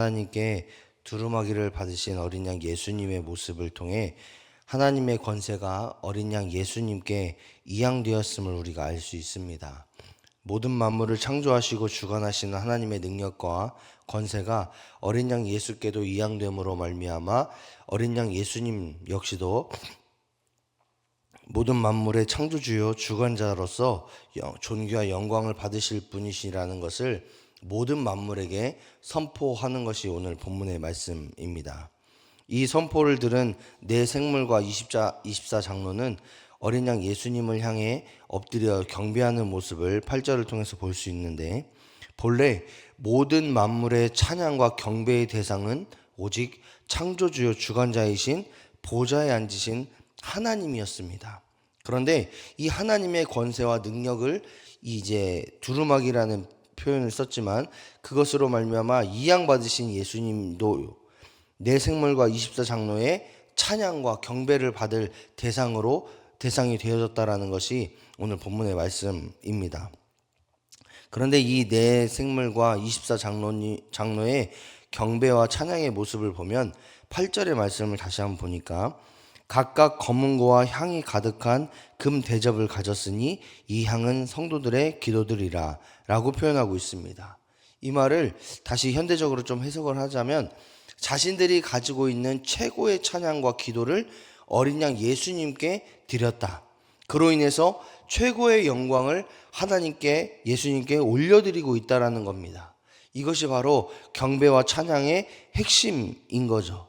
하나님께 두루마기를 받으신 어린 양 예수님의 모습을 통해 하나님의 권세가 어린 양 예수님께 이양되었음을 우리가 알 수 있습니다. 모든 만물을 창조하시고 주관하시는 하나님의 능력과 권세가 어린 양 예수께도 이양됨으로 말미암아 어린 양 예수님 역시도 모든 만물의 창조주요 주관자로서 존귀와 영광을 받으실 분이시라는 것을 모든 만물에게 선포하는 것이 오늘 본문의 말씀입니다. 이 선포를 들은 네 생물과 24장로는 어린 양 예수님을 향해 엎드려 경배하는 모습을 8절을 통해서 볼 수 있는데, 본래 모든 만물의 찬양과 경배의 대상은 오직 창조주요 주관자이신 보좌에 앉으신 하나님이었습니다. 그런데 이 하나님의 권세와 능력을 이제 두루마기라는 표현을 썼지만 그것으로 말미암아 이양받으신 예수님도 네 생물과 24장로의 찬양과 경배를 받을 대상이 되어졌다라는 것이 오늘 본문의 말씀입니다. 그런데 이 네 생물과 24장로의 경배와 찬양의 모습을 보면 8절의 말씀을 다시 한번 보니까 각각 검은 고와 향이 가득한 금 대접을 가졌으니 이 향은 성도들의 기도들이라 라고 표현하고 있습니다. 이 말을 다시 현대적으로 좀 해석을 하자면 자신들이 가지고 있는 최고의 찬양과 기도를 어린 양 예수님께 드렸다. 그로 인해서 최고의 영광을 하나님께 예수님께 올려드리고 있다라는 겁니다. 이것이 바로 경배와 찬양의 핵심인 거죠.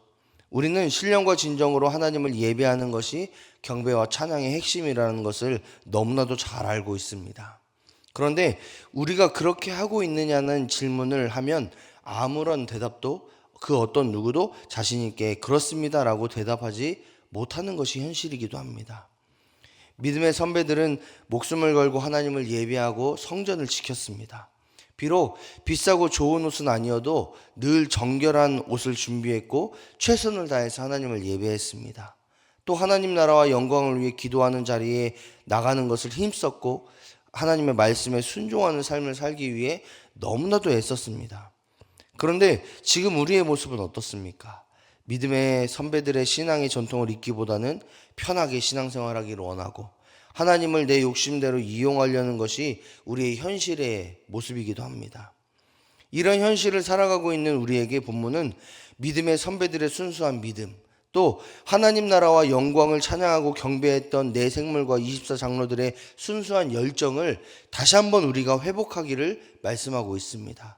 우리는 신령과 진정으로 하나님을 예배하는 것이 경배와 찬양의 핵심이라는 것을 너무나도 잘 알고 있습니다. 그런데 우리가 그렇게 하고 있느냐는 질문을 하면 아무런 대답도 그 어떤 누구도 자신 있게 그렇습니다라고 대답하지 못하는 것이 현실이기도 합니다. 믿음의 선배들은 목숨을 걸고 하나님을 예배하고 성전을 지켰습니다. 비록 비싸고 좋은 옷은 아니어도 늘 정결한 옷을 준비했고 최선을 다해서 하나님을 예배했습니다. 또 하나님 나라와 영광을 위해 기도하는 자리에 나가는 것을 힘썼고 하나님의 말씀에 순종하는 삶을 살기 위해 너무나도 애썼습니다. 그런데 지금 우리의 모습은 어떻습니까? 믿음의 선배들의 신앙의 전통을 잇기보다는 편하게 신앙생활하기를 원하고 하나님을 내 욕심대로 이용하려는 것이 우리의 현실의 모습이기도 합니다. 이런 현실을 살아가고 있는 우리에게 본문은 믿음의 선배들의 순수한 믿음, 또 하나님 나라와 영광을 찬양하고 경배했던 네 생물과 24장로들의 순수한 열정을 다시 한번 우리가 회복하기를 말씀하고 있습니다.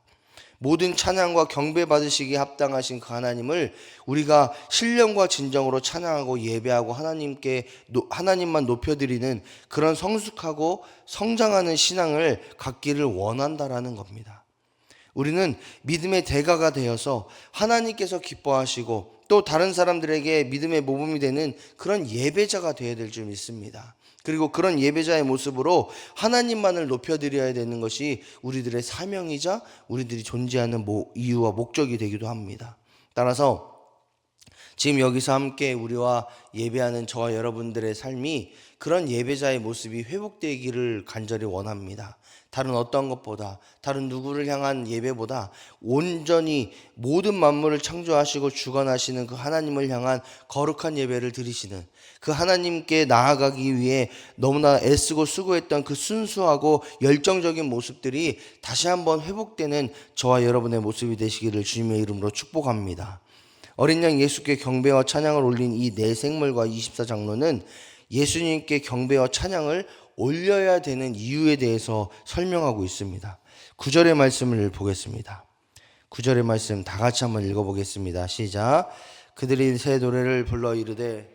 모든 찬양과 경배 받으시기에 합당하신 그 하나님을 우리가 신령과 진정으로 찬양하고 예배하고 하나님만 높여드리는 그런 성숙하고 성장하는 신앙을 갖기를 원한다라는 겁니다. 우리는 믿음의 대가가 되어서 하나님께서 기뻐하시고 또 다른 사람들에게 믿음의 모범이 되는 그런 예배자가 되어야 될 줄 믿습니다. 그리고 그런 예배자의 모습으로 하나님만을 높여드려야 되는 것이 우리들의 사명이자 우리들이 존재하는 이유와 목적이 되기도 합니다. 따라서 지금 여기서 함께 우리와 예배하는 저와 여러분들의 삶이 그런 예배자의 모습이 회복되기를 간절히 원합니다. 다른 어떤 것보다, 다른 누구를 향한 예배보다 온전히 모든 만물을 창조하시고 주관하시는 그 하나님을 향한 거룩한 예배를 드리시는 그 하나님께 나아가기 위해 너무나 애쓰고 수고했던 그 순수하고 열정적인 모습들이 다시 한번 회복되는 저와 여러분의 모습이 되시기를 주님의 이름으로 축복합니다. 어린 양 예수께 경배와 찬양을 올린 이 네 생물과 24장로는 예수님께 경배와 찬양을 올려야 되는 이유에 대해서 설명하고 있습니다. 9절의 말씀을 보겠습니다. 9절의 말씀 다 같이 한번 읽어보겠습니다. 시작. 그들이 새 노래를 불러 이르되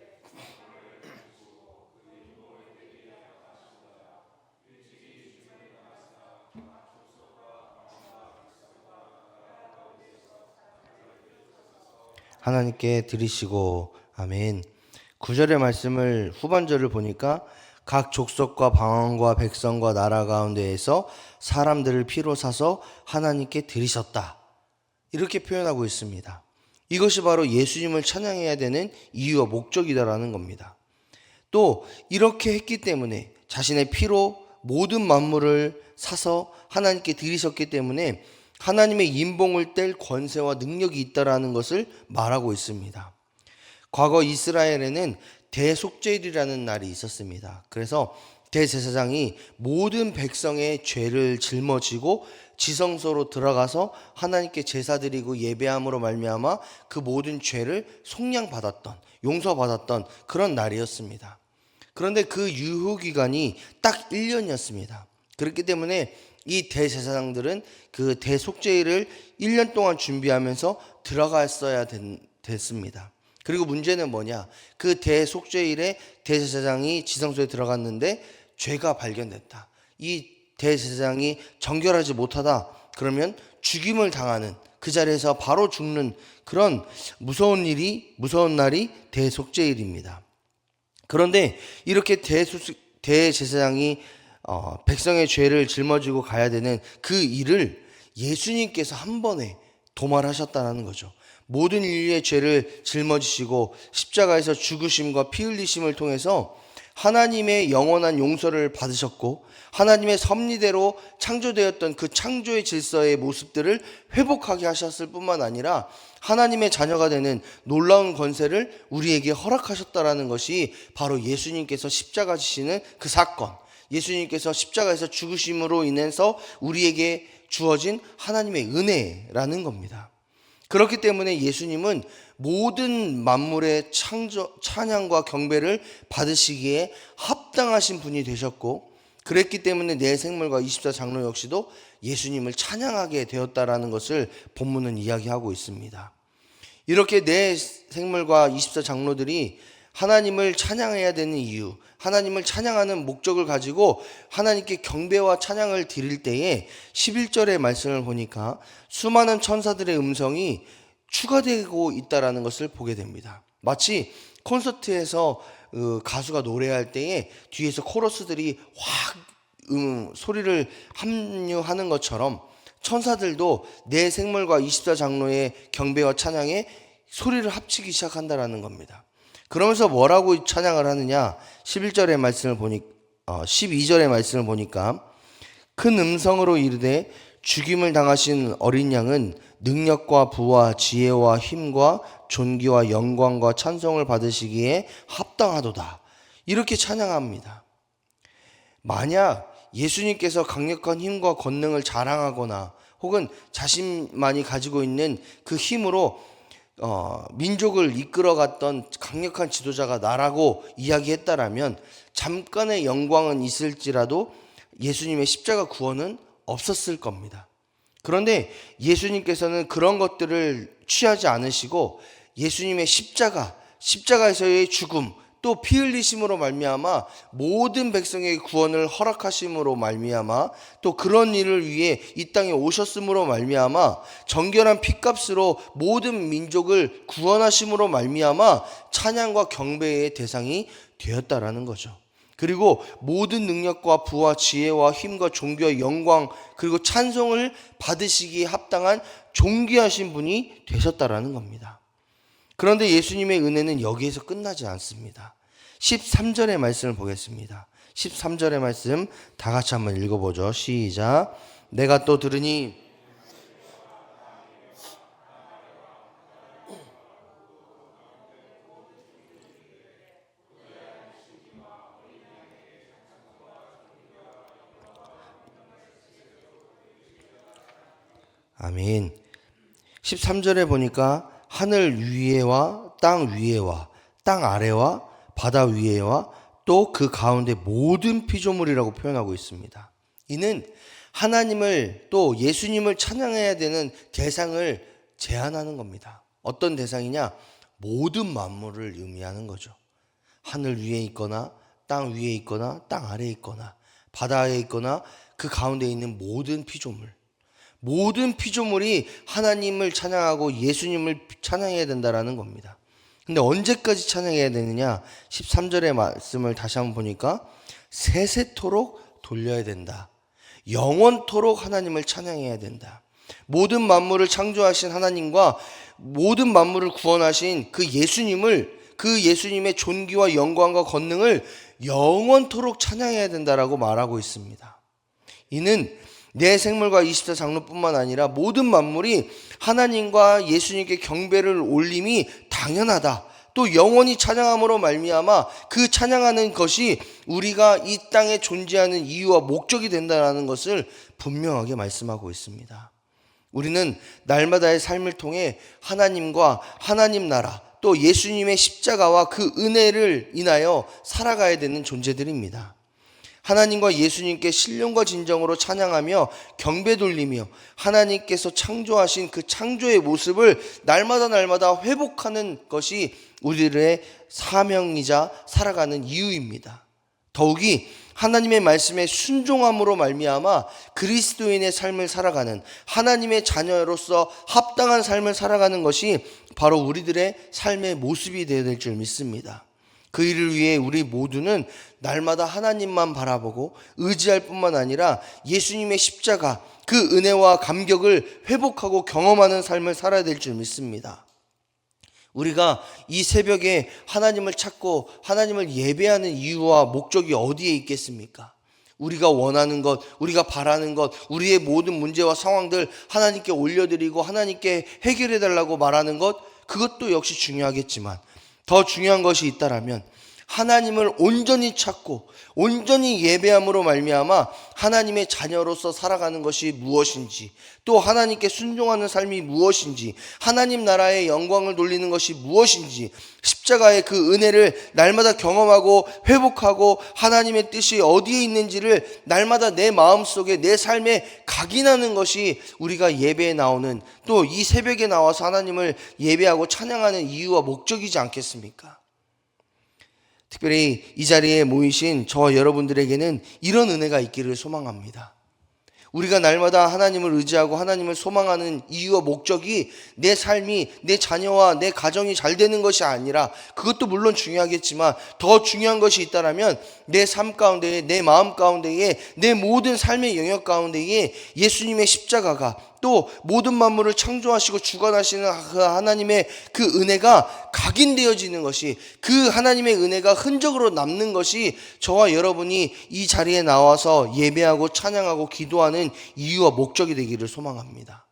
하나님께 드리시고. 아멘. 9절의 말씀을 후반절을 보니까 각 족속과 방언과 백성과 나라 가운데에서 사람들을 피로 사서 하나님께 드리셨다, 이렇게 표현하고 있습니다. 이것이 바로 예수님을 찬양해야 되는 이유와 목적이다라는 겁니다. 또 이렇게 했기 때문에 자신의 피로 모든 만물을 사서 하나님께 드리셨기 때문에 하나님의 인봉을 뗄 권세와 능력이 있다라는 것을 말하고 있습니다. 과거 이스라엘에는 대속죄일이라는 날이 있었습니다. 그래서 대제사장이 모든 백성의 죄를 짊어지고 지성소로 들어가서 하나님께 제사 드리고 예배함으로 말미암아 그 모든 죄를 속량받았던, 용서받았던 그런 날이었습니다. 그런데 그 유효 기간이 딱 1년이었습니다. 그렇기 때문에 이 대제사장들은 그 대속죄일을 1년 동안 준비하면서 들어갔어야 됐습니다. 그리고 문제는 뭐냐? 그 대속죄일에 대제사장이 지성소에 들어갔는데 죄가 발견됐다. 이 대제사장이 정결하지 못하다. 그러면 죽임을 당하는, 그 자리에서 바로 죽는 그런 무서운 날이 대속죄일입니다. 그런데 이렇게 대제사장이 백성의 죄를 짊어지고 가야 되는 그 일을 예수님께서 한 번에 도말하셨다는 거죠. 모든 인류의 죄를 짊어지시고 십자가에서 죽으심과 피 흘리심을 통해서 하나님의 영원한 용서를 받으셨고, 하나님의 섭리대로 창조되었던 그 창조의 질서의 모습들을 회복하게 하셨을 뿐만 아니라 하나님의 자녀가 되는 놀라운 권세를 우리에게 허락하셨다라는 것이 바로 예수님께서 십자가 지시는 그 사건, 예수님께서 십자가에서 죽으심으로 인해서 우리에게 주어진 하나님의 은혜라는 겁니다. 그렇기 때문에 예수님은 모든 만물의 찬양과 경배를 받으시기에 합당하신 분이 되셨고, 그랬기 때문에 내 생물과 24장로 역시도 예수님을 찬양하게 되었다라는 것을 본문은 이야기하고 있습니다. 이렇게 내 생물과 24장로들이 하나님을 찬양해야 되는 이유, 하나님을 찬양하는 목적을 가지고 하나님께 경배와 찬양을 드릴 때에 11절의 말씀을 보니까 수많은 천사들의 음성이 추가되고 있다는 것을 보게 됩니다. 마치 콘서트에서 가수가 노래할 때에 뒤에서 코러스들이 확 소리를 합류하는 것처럼 천사들도 내 생물과 24장로의 경배와 찬양에 소리를 합치기 시작한다는 겁니다. 그러면서 뭐라고 찬양을 하느냐? 12절의 말씀을 12절의 말씀을 보니까 큰 음성으로 이르되 죽임을 당하신 어린 양은 능력과 부와 지혜와 힘과 존귀와 영광과 찬송을 받으시기에 합당하도다. 이렇게 찬양합니다. 만약 예수님께서 강력한 힘과 권능을 자랑하거나 혹은 자신만이 가지고 있는 그 힘으로 민족을 이끌어갔던 강력한 지도자가 나라고 이야기했다라면 잠깐의 영광은 있을지라도 예수님의 십자가 구원은 없었을 겁니다. 그런데 예수님께서는 그런 것들을 취하지 않으시고 예수님의 십자가에서의 죽음, 또 피 흘리심으로 말미암아 모든 백성에게 구원을 허락하심으로 말미암아, 또 그런 일을 위해 이 땅에 오셨음으로 말미암아 정결한 피값으로 모든 민족을 구원하심으로 말미암아 찬양과 경배의 대상이 되었다라는 거죠. 그리고 모든 능력과 부와 지혜와 힘과 존귀와 영광 그리고 찬송을 받으시기에 합당한 존귀하신 분이 되셨다라는 겁니다. 그런데 예수님의 은혜는 여기에서 끝나지 않습니다. 13절의 말씀을 보겠습니다. 13절의 말씀 다 같이 한번 읽어보죠. 시작. 내가 또 들으니 아멘. 13절에 보니까 하늘 위에와 땅 위에와 땅 아래와 바다 위에와 또 그 가운데 모든 피조물이라고 표현하고 있습니다. 이는 하나님을 또 예수님을 찬양해야 되는 대상을 제한하는 겁니다. 어떤 대상이냐? 모든 만물을 의미하는 거죠. 하늘 위에 있거나 땅 위에 있거나 땅 아래에 있거나 바다에 있거나 그 가운데 있는 모든 피조물, 모든 피조물이 하나님을 찬양하고 예수님을 찬양해야 된다라는 겁니다. 근데 언제까지 찬양해야 되느냐? 13절의 말씀을 다시 한번 보니까 세세토록 돌려야 된다. 영원토록 하나님을 찬양해야 된다. 모든 만물을 창조하신 하나님과 모든 만물을 구원하신 그 예수님의 존귀와 영광과 권능을 영원토록 찬양해야 된다라고 말하고 있습니다. 이는 내 생물과 24장로뿐만 아니라 모든 만물이 하나님과 예수님께 경배를 올림이 당연하다. 또 영원히 찬양함으로 말미암아 그 찬양하는 것이 우리가 이 땅에 존재하는 이유와 목적이 된다는 것을 분명하게 말씀하고 있습니다. 우리는 날마다의 삶을 통해 하나님과 하나님 나라 또 예수님의 십자가와 그 은혜를 인하여 살아가야 되는 존재들입니다. 하나님과 예수님께 신령과 진정으로 찬양하며 경배 돌리며 하나님께서 창조하신 그 창조의 모습을 날마다 회복하는 것이 우리들의 사명이자 살아가는 이유입니다. 더욱이 하나님의 말씀에 순종함으로 말미암아 그리스도인의 삶을 살아가는 하나님의 자녀로서 합당한 삶을 살아가는 것이 바로 우리들의 삶의 모습이 되어야 될 줄 믿습니다. 그 일을 위해 우리 모두는 날마다 하나님만 바라보고 의지할 뿐만 아니라 예수님의 십자가 그 은혜와 감격을 회복하고 경험하는 삶을 살아야 될 줄 믿습니다. 우리가 이 새벽에 하나님을 찾고 하나님을 예배하는 이유와 목적이 어디에 있겠습니까? 우리가 원하는 것, 우리가 바라는 것, 우리의 모든 문제와 상황들 하나님께 올려드리고 하나님께 해결해달라고 말하는 것, 그것도 역시 중요하겠지만 더 중요한 것이 있다라면 하나님을 온전히 찾고 온전히 예배함으로 말미암아 하나님의 자녀로서 살아가는 것이 무엇인지, 또 하나님께 순종하는 삶이 무엇인지, 하나님 나라의 영광을 돌리는 것이 무엇인지, 십자가의 그 은혜를 날마다 경험하고 회복하고 하나님의 뜻이 어디에 있는지를 날마다 내 마음속에 내 삶에 각인하는 것이 우리가 예배에 나오는, 또 이 새벽에 나와서 하나님을 예배하고 찬양하는 이유와 목적이지 않겠습니까? 특별히 이 자리에 모이신 저와 여러분들에게는 이런 은혜가 있기를 소망합니다. 우리가 날마다 하나님을 의지하고 하나님을 소망하는 이유와 목적이 내 삶이, 내 자녀와 내 가정이 잘 되는 것이 아니라, 그것도 물론 중요하겠지만 더 중요한 것이 있다면 내 삶 가운데에, 내 마음 가운데에, 내 모든 삶의 영역 가운데에 예수님의 십자가가, 또 모든 만물을 창조하시고 주관하시는 그 하나님의 그 은혜가 각인되어지는 것이, 그 하나님의 은혜가 흔적으로 남는 것이 저와 여러분이 이 자리에 나와서 예배하고 찬양하고 기도하는 이유와 목적이 되기를 소망합니다.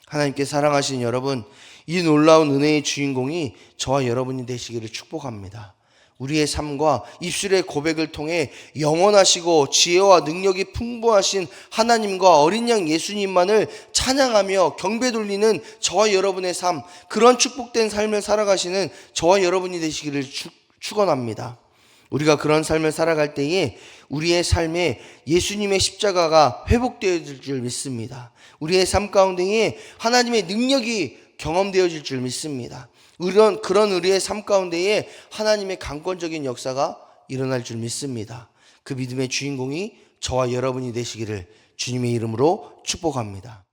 하나님께 사랑하신 여러분, 이 놀라운 은혜의 주인공이 저와 여러분이 되시기를 축복합니다. 우리의 삶과 입술의 고백을 통해 영원하시고 지혜와 능력이 풍부하신 하나님과 어린 양 예수님만을 찬양하며 경배 돌리는 저와 여러분의 삶, 그런 축복된 삶을 살아가시는 저와 여러분이 되시기를 축원합니다. 우리가 그런 삶을 살아갈 때에 우리의 삶에 예수님의 십자가가 회복되어질 줄 믿습니다. 우리의 삶 가운데에 하나님의 능력이 경험되어질 줄 믿습니다. 그런 우리의 삶 가운데에 하나님의 강권적인 역사가 일어날 줄 믿습니다. 그 믿음의 주인공이 저와 여러분이 되시기를 주님의 이름으로 축복합니다.